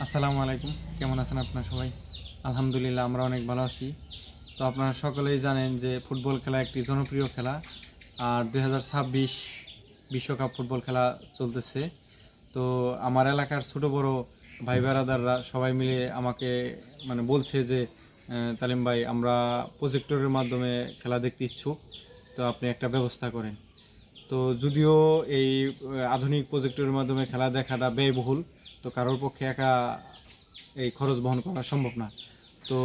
আসসালামু আলাইকুম, কেমন আছেন আপনারা সবাই? আলহামদুলিল্লাহ, আমরা অনেক ভালো আছি। তো আপনারা সকলেই জানেন যে ফুটবল খেলা একটি জনপ্রিয় খেলা, আর 2026 বিশ্বকাপ ফুটবল খেলা চলতেছে। তো আমার এলাকার ছোট বড় ভাই বেড়াদাররা সবাই মিলে আমাকে বলছে যে তালিম ভাই, আমরা প্রজেক্টরের মাধ্যমে খেলা দেখতে ইচ্ছুক, তো আপনি একটা ব্যবস্থা করেন। তো যদিও এই আধুনিক প্রজেক্টরের মাধ্যমে খেলা দেখাটা ব্যয়বহুল, তো কারোর পক্ষে একা এই খরচ বহন করা সম্ভব না। তো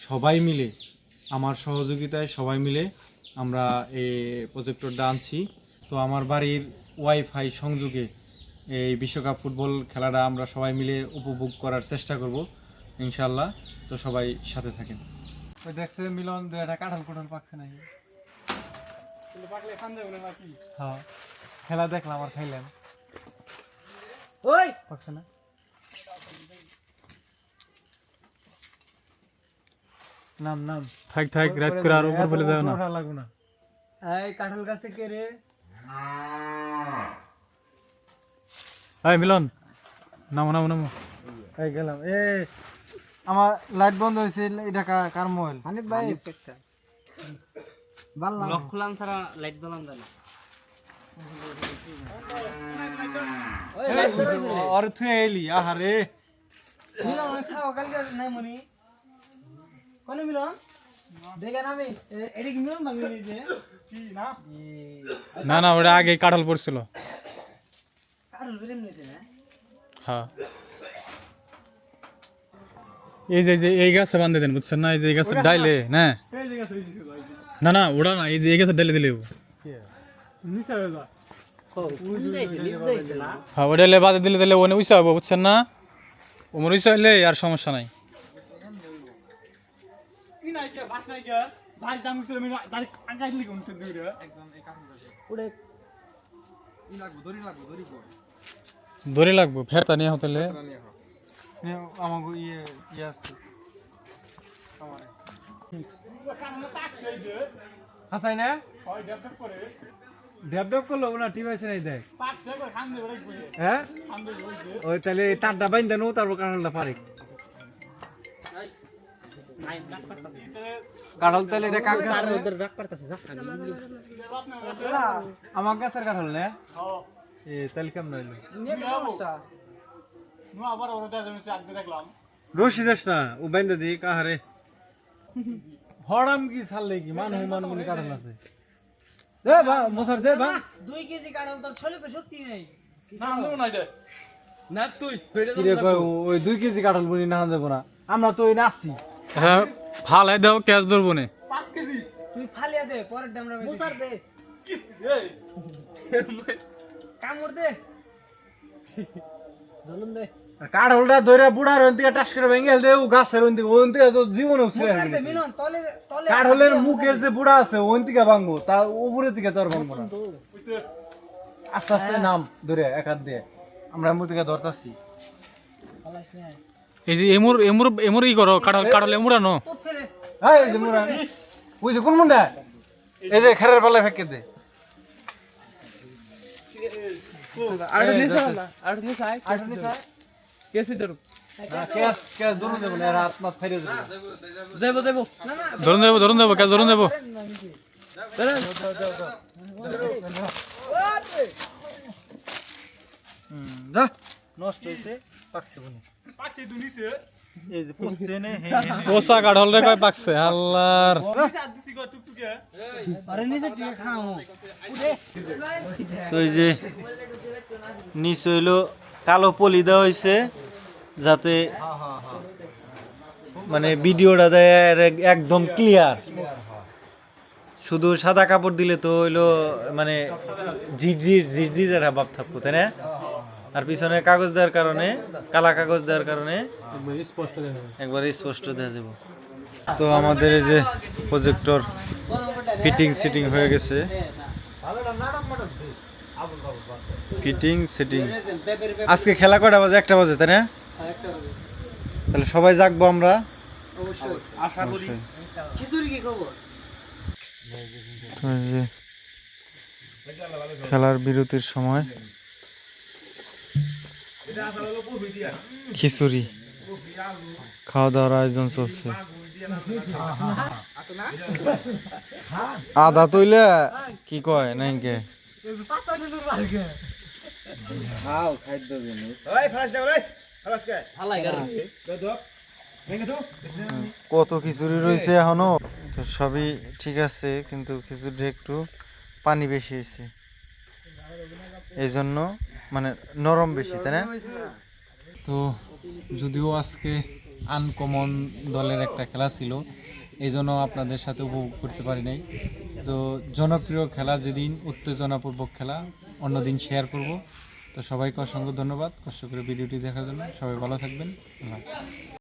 সবাই মিলে, আমার সহযোগিতায় সবাই মিলে আমরা এই প্রজেক্টরটা আনছি। তো আমার বাড়ির ওয়াইফাই সংযোগে এই বিশ্বকাপ ফুটবল খেলাটা আমরা সবাই মিলে উপভোগ করার চেষ্টা করব ইনশাল্লাহ। তো সবাই সাথে থাকেন। ওই দেখছে মিলন একটা কাঁঠাল কুঠাল পাকছে নাকি? হ্যাঁ, খেলা দেখলাম আর খাইলাম। ওই পাকছে না? নাম নাম থাক থাক, রাত করে আর উপর বলে যাও না। লাগু না। এই কাঁঠাল গাছে কে রে? এই মিলন, নামো নামো নামো। এই গেলাম। আমার লাইট বন্ধ হয়েছে, এটা কার মোবাইল? হানিফ ভাই একটা বাল্লা লক খুলান ছাড়া লাইট জ্বলান যায় না। ওই লাইট জ্বলাইছে আর তুই এলি আহারে। মিলন খাও কালকে নাই মনি কোন মিলন দেখেন আমি এডি কি মিলন ভাঙি নিছে কি না না না, ওটা আগে কাঁঠাল পড়ছিল। কাঁঠাল ফিরে নিছে না। হ্যাঁ, এই যে এই গাছে বান্ধে দেন, বুঝছেন না? এই যে এই গাছের ডাইলে না, এই জায়গা সই দিছে ভাই না না ওটা না, এই যে এই গাছের ডাইলে দিলে নিছে বাবা উই না। হ্যাঁ, ওটা ডাইলে বাদে দিলে দিলে ওনে উইসা হবো, বুঝছেন না? ওমর উইসা হইলে আর সমস্যা নাই। কি নাই কে বাস নাই কে ভাই দাম ছিল আমি দাঁড়ি আঙ্গাই দিলি কোন সুন্দর রে একদম এই কাম ওরে ই লাগবো দড়ি কই দড়ি লাগবো, ফেরতা নিয়ে হতেলে আমাকে ইয়ে আছে আমারে হাসাই না হয় ডেভলপ করে ডেভলপ করলো না, টিপ আছে নাই দেখ। পাকছে করে খান দে ওরে কই হ্যাঁ, খান দে ওই ওই তাহলে তারটা বাইন দেন, তারপর কাঁঠালটা পারে। নাই ডাক পারতাছে কাঁঠাল তাহলে এটা কাক গাছ? ওদের ডাক পারতাছে যা আমার গাছের কাঁঠাল না? হ্যাঁ তাহলে কেমন হইলো? নিয়ে সমস্যা নো আবার ওরে দাজ আমি আজকে দেখলাম রশি দেশ না, ও বাইন্দা দি কাহারে হরাম কি ছাড়লে কি মানুষ বলে কাঁঠাল আছে। দে বা মশার দে বা 2 কেজি কাঁঠাল তোর ছলে তো সত্যি নেই না নাই দে না তুই কি রে কই ওই 2 কেজি কাঁঠাল বলি না দেব না, আমরা তো ওই নাচছি। হ্যাঁ, ভাল হয় দাও, ক্যাশ ধরবো না। 5 কেজি তুই ফালিয়া দে পরের দামরা মুসার দে এই কামড় দে জলন দে কাঁঠালটা ধরে বুড়ার ওই দিকে টাস করে ভেঙে দে, ও গাছের ওই দিকে তো জীবনে উছলে মুসার দে মিলন তলে তলে কাঁঠালের মুখের যে বুড়া আছে ওই দিকে ভাঙবো, তা উপরের দিকে তোর ভাঙবো না। আস্তে আস্তে নাম ধরে এক হাত দিয়ে আমরা মুখ থেকে ধরতাছি। এই যে এমুর এমুর এমুর ই করো, কাঁঠাল কাঁঠাল এমুরানো। তোর ফেরে এই যে মুরা ওই যে কোন মুন্ডা, এই যে খেরের পাল্লা ফেকে দে। আর নিসা না আর নিসা আর নিসা কেসি ধরু কেস কেস দূর দেব না, রাত মাত ফেরে দেব। দেব দেব না না ধরুন দেবো, ক্যাশ ধরুন দেবো। যা নষ্ট হইছে, পাকছে বনি পাটি দুনিছে এই যে পড়ছে নে। পোষা কাঁঠাল রে কয় পাকছে আল্লাহর। দিছি গো টুকটুকে আরে নিচে টিকে খাও উঠে তো এই যে নিচ হইলো কালো পলি দেওয়া হয়েছে, যাতে মানে ভিডিওটা দেয় একদম ক্লিয়ার। শুধু সাদা কাপড় দিলে তো হইলো মানে ঝিরঝির একটা ভাব থাকবো, তাই না? আর পিছনে কাগজ দেওয়ার কারণে, কালা কাগজ দেওয়ার কারণে একবার স্পষ্ট দেখা যাবে। তো আমাদের এই যে প্রজেক্টর ফিটিং সিটিং হয়ে গেছে, ফিটিং সেটিং। আজকে খেলা কয়টা বাজে? 1টা বাজে, তাই না? তাহলে সবাই জাগবো আমরা, অবশ্যই আশা করি অবশ্যই। খিচুড়ি কি খবর তো এই যে খেলার বিরতির সময় খিচুড়ি খাওয়া দাওয়ার আয়োজন চলছে আদা তৈলে কি কয় নাইকে পাতা দিলুর বালকে কত খিচুড়ি রয়েছে এখনো তো সবই ঠিক আছে কিন্তু খিচুড়ি একটু পানি বেশি হয়েছে এই জন্য মানে নরম বেশি তাই না তো যদিও আজকে আনকমন দলের একটা খেলা ছিল এই জন্য আপনাদের সাথে উপভোগ করতে পারি নাই তো জনপ্রিয় খেলা যেদিন উত্তেজনাপূর্বক খেলা অন্যদিন শেয়ার করব তো সবাইকে অসংখ্য ধন্যবাদ কষ্ট করে ভিডিওটি দেখার জন্য সবাই ভালো থাকবেন আল্লাহ হাফেজ।